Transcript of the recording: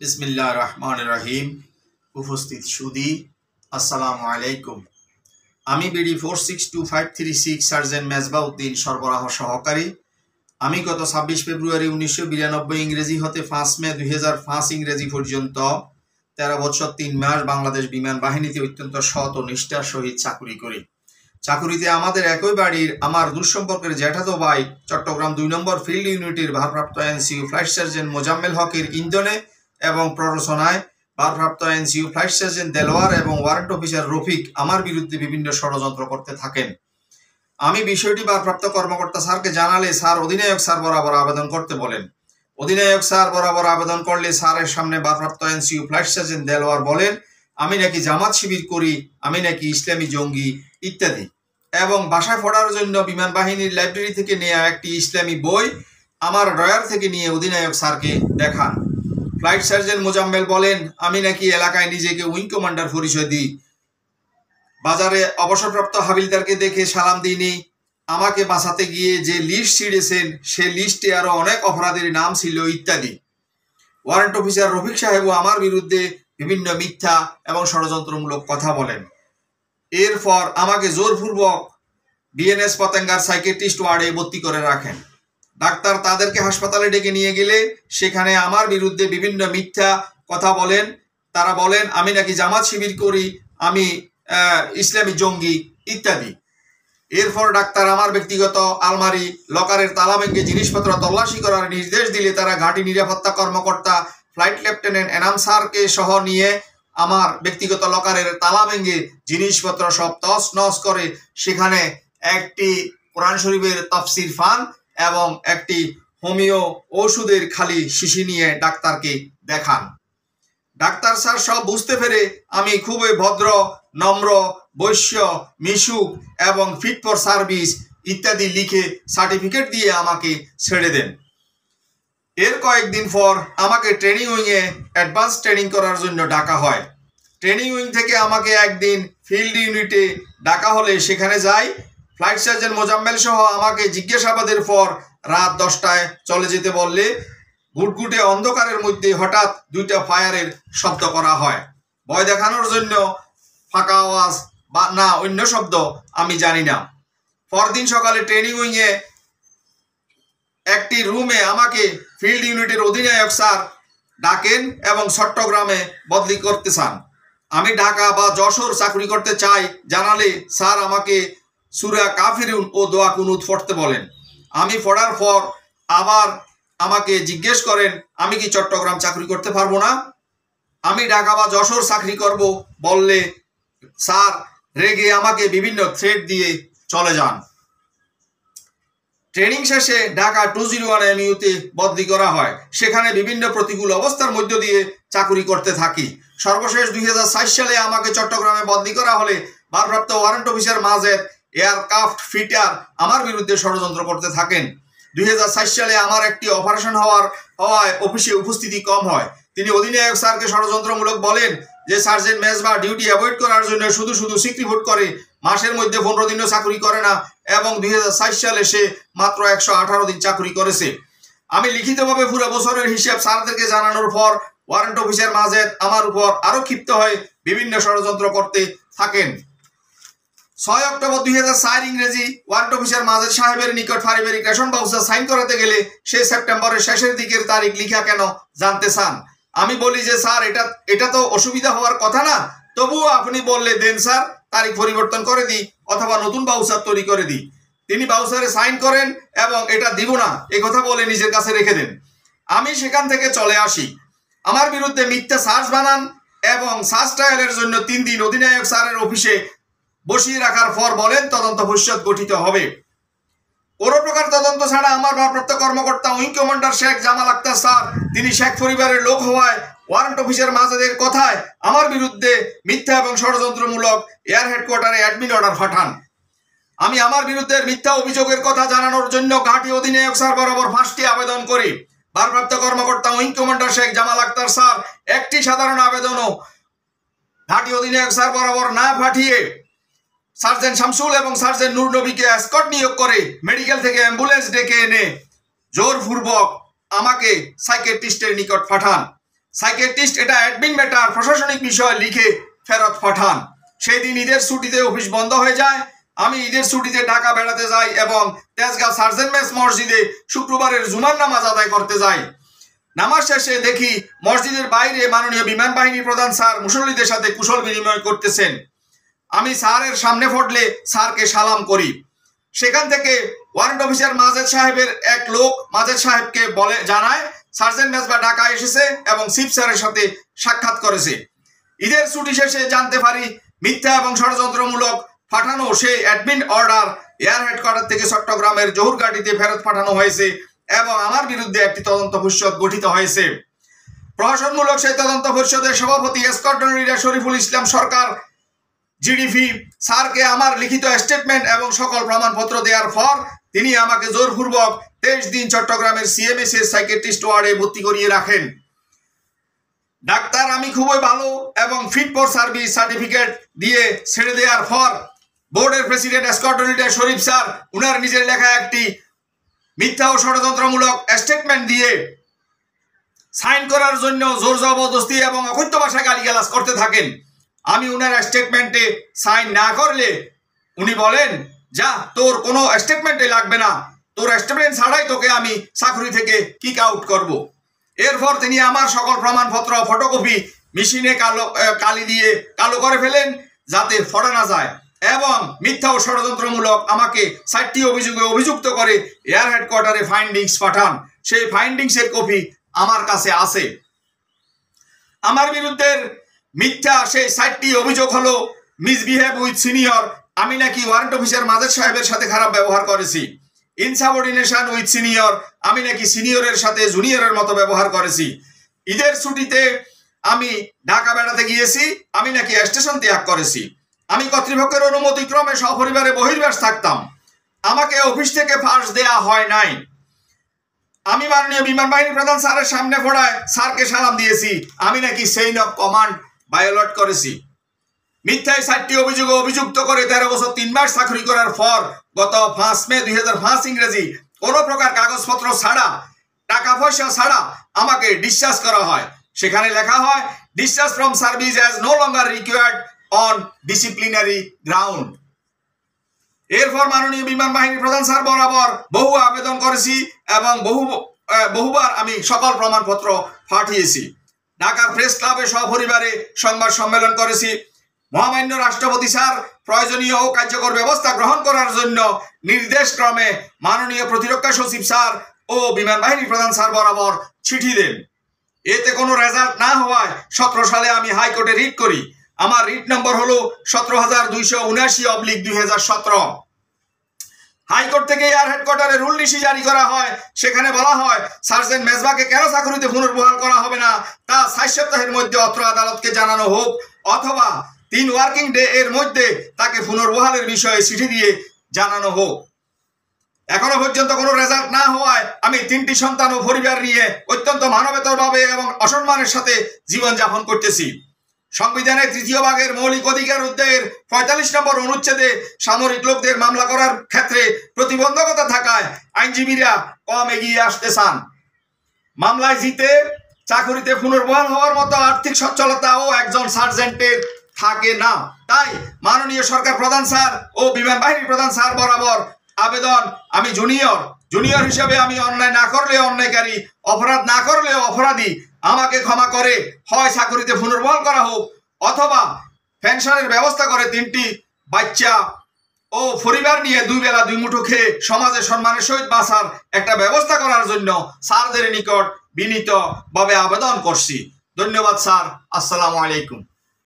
বিসমিল্লাহির রহমানির রহিম। উপস্থিত সুধী, আসসালামু আলাইকুম। আমি বিডি 462536 সার্জেন্ট মেজবাউদ্দিন সরবরাহ সহকারী। আমি গত 26 ফেব্রুয়ারি 1992 ইংরেজি হতে 5 মে 2005 ইংরেজি পর্যন্ত 13 বছর 3 মাস বাংলাদেশ বিমান বাহিনীতে অত্যন্ত সৎ ও নিষ্ঠার সহিত চাকুরি করি। চাকুরিতে আমাদের একই বাড়ির আমার দূরসম্পর্কের জ্যাঠাতো ভাই চট্টগ্রাম 2 নম্বর ফিল্ড ইউনিটের ভারপ্রাপ্ত এনসিইউ ফ্লাইট সার্জেন্ট মোজাম্মেল হকের ইন্ধনে এবং প্ররোচনায় ভারপ্রাপ্ত এনসিইউ ফ্লাইট সার্জেন্ট দেলোয়ার এবং ওয়ারেন্ট অফিসার রফিক আমার বিরুদ্ধে বিভিন্ন ষড়যন্ত্র করতে থাকেন। আমি বিষয়টি ভারপ্রাপ্ত কর্মকর্তা স্যারকে জানালে স্যার অধিনায়ক স্যার বরাবর আবেদন করতে বলেন। অধিনায়ক স্যার বরাবর আবেদন করলে স্যারের সামনে ভারপ্রাপ্ত এনসিইউ ফ্লাইট সার্জেন্ট দেলোয়ার বলেন আমি নাকি জামাত শিবির করি, আমি নাকি ইসলামী জঙ্গি ইত্যাদি, এবং বাসায় পড়ার জন্য বিমান বাহিনীর লাইব্রেরি থেকে নেওয়া একটি ইসলামী বই আমার ড্রয়ার থেকে নিয়ে অধিনায়ক স্যারকে দেখান। ফ্লাইট সার্জেন্ট মোজাম্মেল বলেন আমি নাকি এলাকায় নিজেকে উইং কমান্ডার পরিচয় দিই, বাজারে অবসরপ্রাপ্ত হাবিলদারকে দেখে সালাম দিইনি, আমাকে বাঁচাতে গিয়ে যে লিস্ট ছিঁড়েছেন সে লিস্টে আরো অনেক অপরাধীর নাম ছিল ইত্যাদি। ওয়ারেন্ট অফিসার রফিক সাহেবও আমার বিরুদ্ধে বিভিন্ন মিথ্যা এবং ষড়যন্ত্রমূলক কথা বলেন। এরপর আমাকে জোরপূর্বক বিএনএস পতেঙ্গার সাইকিয়াট্রিস্ট ওয়ার্ডে ভর্তি করে রাখেন। ডাক্তার তাদেরকে হাসপাতালে ডেকে নিয়ে গেলে সেখানে আমার বিরুদ্ধে বিভিন্ন মিথ্যা কথা বলেন। তারা বলেন আমি নাকি জামাত শিবির করি, আমি ইসলামী জঙ্গি ইত্যাদি। এরপর ডাক্তার আমার ব্যক্তিগত আলমারি লকারের তালা ভেঙে জিনিসপত্র তল্লাশি করার নির্দেশ দিলে তারা ঘাঁটি নিরাপত্তা কর্মকর্তা ফ্লাইট লেফটেন্যান্ট এনাম স্যারকে সহ নিয়ে আমার ব্যক্তিগত লকারের তালা ভেঙে জিনিসপত্র সব তছ নছ করে সেখানে একটি কোরআন শরীফের তাফসির ফান এবং একটি হোমিও ওষুধের খালি শিশি নিয়ে ডাক্তারকে দেখান। ডাক্তার স্যার সব বুঝতে পেরে আমি খুবই ভদ্র, নম্র, বৈশ্য, মিশুক এবং ফিট ফর সার্ভিস ইত্যাদি লিখে সার্টিফিকেট দিয়ে আমাকে ছেড়ে দেন। এর কয়েকদিন পর আমাকে ট্রেনিং উইংয়ে অ্যাডভান্স ট্রেনিং করার জন্য ডাকা হয়। ট্রেনিং উইং থেকে আমাকে একদিন ফিল্ড ইউনিটে ডাকা হলে সেখানে যাই। ফ্লাইট সার্জেন্ট মোজাম্মেল সহ আমাকে জিজ্ঞাসাবাদের পর রাত 10টায় চলে যেতে বললে গুটগুটে অন্ধকারের মধ্যে হঠাৎ 2টা ফায়ারের শব্দ করা হয়। ভয় দেখানোর জন্য ফাঁকা আওয়াজ বা না অন্য শব্দ আমি জানি না। পরদিন সকালে ট্রেনিং উইংয়ে একটি রুমে আমাকে ফিল্ড ইউনিটের অধিনায়ক স্যার ডাকেন এবং চট্টগ্রামে বদলি করতে চান। আমি ঢাকা বা যশোর চাকরি করতে চাই জানালে স্যার আমাকে সূরা কাফিরুন ও দোয়া কুনুত পড়তে বলেন। আমি পড়ার পর আবার আমাকে জিজ্ঞেস করেন আমি কি চট্টগ্রাম চাকরি করতে পারবো না, আমি ঢাকা বা যশোর চাকরি করব বললে স্যার রেগে আমাকে বিভিন্ন থ্রেট দিয়ে চলে যান। ট্রেনিং শেষে ঢাকা 201 এমইউতে বদলি করা হয়। সেখানে বিভিন্ন প্রতিকূল অবস্থার মধ্য দিয়ে চাকরি করতে থাকি। সর্বশেষ 2004 সালে আমাকে চট্টগ্রামে বদলি করা হলে ভারপ্রাপ্ত warrant officer Majed aircraft fitter আমার বিরুদ্ধে ষড়যন্ত্র করতে থাকেন। 2004 সালে আমার একটি অপারেশন হওয়ায় অফিসে উপস্থিতি কম হয়। তিনি অধিনায়ক স্যারকে ষড়যন্ত্রমূলক বলেন যে সার্জেন্ট মেজবা ডিউটি অ্যাভয়েড করার জন্য শুধু সিক রিপোর্ট করে, মাসের মধ্যে 15 দিনও চাকরি করে না এবং 2004 সালে সে মাত্র 118 দিন চাকরি করেছে। আমি লিখিতভাবে পুরো বছরের হিসাব স্যারদেরকে জানানোর পর ওয়ারেন্ট অফিসার মাজেদ আমার উপর আরো ক্ষিপ্ত হয়ে বিভিন্ন ষড়যন্ত্র করতে থাকেন। 6 অক্টোবর 2004 ইংরেজি ওয়ারেন্ট অফিসার মাজেদ সাহেবের নিকট পারিবারিক রেশন বাউচার সাইন করাতে গেলে সে সেপ্টেম্বরের শেষের দিকের তারিখ লিখা কেন জানতে চান। আমি বলি যে স্যার এটা তো অসুবিধা হওয়ার কথা না, তবুও আপনি বললে দেন স্যার, তারিখ পরিবর্তন করে দিই অথবা নতুন বাউচার তৈরি করে দিই। তিনি বাউচারে সাইন করেন এবং এটা দিব না এই কথা বলে নিজের কাছে রেখে দেন। আমি সেখান থেকে চলে আসি। আমার বিরুদ্ধে মিথ্যা সার্চ বানান এবং সার্চ ট্রায়ালের জন্য 3 দিন অধিনায়ক স্যারের অফিসে বসিয়ে রাখার পর বলেন তদন্ত পরিষদ গঠিত হবে। কোনো প্রকার তদন্ত ছাড়া আমার ভারপ্রাপ্ত কর্মকর্তা wing commander Sheikh Jamal Akhtar sir, তিনি শেখ পরিবারের লোক হওয়ায় ওয়ারেন্ট অফিসার মাজেদের কথায় আমার বিরুদ্ধে মিথ্যা এবং ষড়যন্ত্রমূলক এয়ার হেডকোয়ার্টারে অ্যাডমিন অর্ডার পাঠান। আমি আমার বিরুদ্ধে মিথ্যা অভিযোগের কথা জানানোর জন্য ঘাঁটি অধিনায়ক স্যার বরাবর 5টি আবেদন করি। ভারপ্রাপ্ত কর্মকর্তা wing commander Sheikh Jamal Akhtar sir একটি সাধারণ আবেদনও ঘাঁটি অধিনায়ক স্যার বরাবর না পাঠিয়ে সার্জেন্ট শামসুল এবং সার্জেন্ট নূর নবীকে এসকর্ট নিয়োগ করে মেডিকেল থেকে অ্যাম্বুলেন্স ডেকে এনে জোরপূর্বক আমাকে সাইকিয়াট্রিস্টের নিকট পাঠান। সাইকিয়াট্রিস্ট এটা অ্যাডমিন ম্যাটার প্রশাসনিক বিষয় লিখে ফেরত পাঠান। সেই দিন ঈদের ছুটিতে অফিস বন্ধ হয়ে যায়। আমি ঈদের ছুটিতে ঢাকা বেড়াতে যাই এবং তেজগাঁও সার্জেন্ট মেস মসজিদে শুক্রবারের জুমার নামাজ আদায় করতে যাই। নামাজ শেষে দেখি মসজিদের বাইরে মাননীয় বিমান বাহিনী প্রধান স্যার মুসল্লিদের সাথে কুশল বিনিময় করতেছেন। আমি স্যারের সামনে পড়লে স্যারকে সালাম করি। সেখান থেকে ওয়ারেন্ট অফিসার মাজেদ সাহেবের এক লোক মাজেদ সাহেবকে জানায় সার্জেন্ট মেজবা ঢাকা এসেছে এবং চিফ স্যারের সাথে সাক্ষাৎ করেছে। ঈদের ছুটি শেষে জানতে পারি মিথ্যা এবং ষড়যন্ত্রমূলক পাঠানো সেই অ্যাডমিন অর্ডার এয়ার হেডকোয়ার্টার থেকে চট্টগ্রামের জহুরঘাটিতে ফেরত পাঠানো হয়েছে এবং আমার বিরুদ্ধে একটি তদন্ত পরিষদ গঠিত হয়েছে। প্রশাসনমূলক সেই তদন্ত পরিষদের সভাপতি স্কোয়াড্রন লিডার শরীফুল ইসলাম সরকার জিডিপি স্যারকে আমার লিখিত স্টেটমেন্ট এবং সকল প্রমাণপত্র দেওয়ার পর তিনি আমাকে জোরপূর্বক 23 দিন চট্টগ্রামের সিএমএস এর সাইকিয়াট্রিস্ট ওয়ার্ডে ভর্তি করিয়ে রাখেন। ডাক্তার আমি খুবই ভালো এবং ফিট ফর সার্ভিস সার্টিফিকেট দিয়ে ছেড়ে দেওয়ার পর বোর্ডের প্রেসিডেন্ট স্কোয়াড্রন লিডার শরীফ স্যার উনার নিজের লেখা একটি মিথ্যা ও ষড়যন্ত্রমূলক স্টেটমেন্ট দিয়ে সাইন করার জন্য জোর জবরদস্তি এবং অকথ্য ভাষায় গালিগালাজ করতে থাকেন। আমি উনার স্টেটমেন্টে সাইন না করলে উনি বলেন যা তোর কোনো স্টেটমেন্টে লাগবে না, তোর স্টেটমেন্ট ছাড়াই তোকে আমি চাকরি থেকে কিক আউট করব। এরপর তিনি আমার সকল প্রমাণপত্র ফটোকপি মেশিনে কালি দিয়ে কালো করে ফেলেন যাতে ফটো না যায় এবং মিথ্যা ও ষড়যন্ত্রমূলক আমাকে 60টি অভিযোগে অভিযুক্ত করে এয়ার হেডকোয়ার্টারে ফাইন্ডিংস পাঠান। সেই ফাইন্ডিংসের কপি আমার কাছে আছে। আমার বিরুদ্ধে মিথ্যা সেই 60টি অভিযোগ হলো মিসবিহেভ উইথ সিনিয়র, আমি নাকি ওয়ারেন্ট অফিসার মাজেদ সাহেবের সাথে খারাপ ব্যবহার করেছি। ইনসাবঅর্ডিনেশন উইথ সিনিয়র, আমি নাকি সিনিয়রের সাথে জুনিয়রের মতো ব্যবহার করেছি। ঈদের ছুটিতে আমি ঢাকা বেড়াতে গিয়েছি, আমি নাকি স্টেশন ত্যাগ করেছি। আমি কর্তৃপক্ষের অনুমতিক্রমে সপরিবারে বহির্বাস থাকতাম, আমাকে অফিস থেকে পাস দেয়া হয় নাই। আমি মাননীয় বিমান বাহিনী প্রধান স্যারের সামনে পড়ায় স্যারকে সালাম দিয়েছি, আমি নাকি চেইন অফ কমান্ড ভায়োলেট করেছি। মিথ্যায় 60টি অভিযোগে অভিযুক্ত করে 13 বছর 3 মাস চাকরি করার পর গত 5 মে 2005 ইংরেজি কোনো প্রকার কাগজপত্র ছাড়া টাকা পয়সা ছাড়া আমাকে ডিসচার্জ করা হয়। সেখানে লেখা হয় discharge from service as no longer required on disciplinary ground. এরপর মাননীয় বিমান বাহিনী প্রধান স্যার বরাবর বহু আবেদন করেছি এবং বহুবার আমি সকল প্রমাণপত্র পাঠিয়েছি। ঢাকার প্রেস ক্লাবে সপরিবারে সংবাদ সম্মেলন করেছি। মহামান্য রাষ্ট্রপতি স্যার প্রয়োজনীয় ও কার্যকর ব্যবস্থা গ্রহণ করার জন্য নির্দেশক্রমে মাননীয় প্রতিরক্ষা সচিব স্যার ও বিমান বাহিনী প্রধান স্যার বরাবর চিঠি দেন। এতে কোনো রেজাল্ট না হওয়ায় 17 সালে আমি হাইকোর্টে রিট করি। আমার রিট নম্বর হলো 17279/2017। হাইকোর্ট থেকে এয়ার হেডকোয়ার্টারে রুল নিশি জারি করা হয়। সেখানে বলা হয় সার্জেন্ট মেজবাকে কেন চাকরিতে পুনর্বহাল করা হবে না তা 6 সপ্তাহের মধ্যে অত্র আদালতকে জানানো হোক অথবা 3 ওয়ার্কিং ডে এর মধ্যে তাকে পুনর্বহালের বিষয়ে চিঠি দিয়ে জানানো হোক। এখনো পর্যন্ত কোনো রেজাল্ট না হওয়ায় আমি 3টি সন্তান ও পরিবার নিয়ে অত্যন্ত মানবেতরভাবে এবং অসম্মানের সাথে জীবনযাপন করতেছি। সংবিধানের 3য় ভাগের মৌলিক অধিকার অধ্যায়ের 45 নম্বর অনুচ্ছেদে সামরিক লোকদের মামলা করার ক্ষেত্রে প্রতিবন্ধকতা থাকায় আইনজীবীরা কম এগিয়ে আসতে চান। মামলায় জিতে চাকরিতে পুনর্বহাল হওয়ার মতো আর্থিক সচ্ছলতাও একজন সার্জেন্টের থাকে না। তাই মাননীয় সরকার প্রধান স্যার ও বিমান বাহিনী প্রধান স্যার বরাবর আবেদন, আমি জুনিয়র হিসেবে আমি অন্যায় না করলে অন্যায়কারী, অপরাধ না করলে অপরাধী, আমাকে ক্ষমা করে হয় চাকরিতে পুনর্বহাল করা হোক অথবা পেনশনের ব্যবস্থা করে 3টি বাচ্চা ও পরিবার নিয়ে 2 বেলা 2 মুঠো খেয়ে সমাজে সম্মানের সহিত বাঁচার একটা ব্যবস্থা করার জন্য স্যারদের নিকট বিনীতভাবে আবেদন করছি। ধন্যবাদ স্যার। আসসালামু আলাইকুম।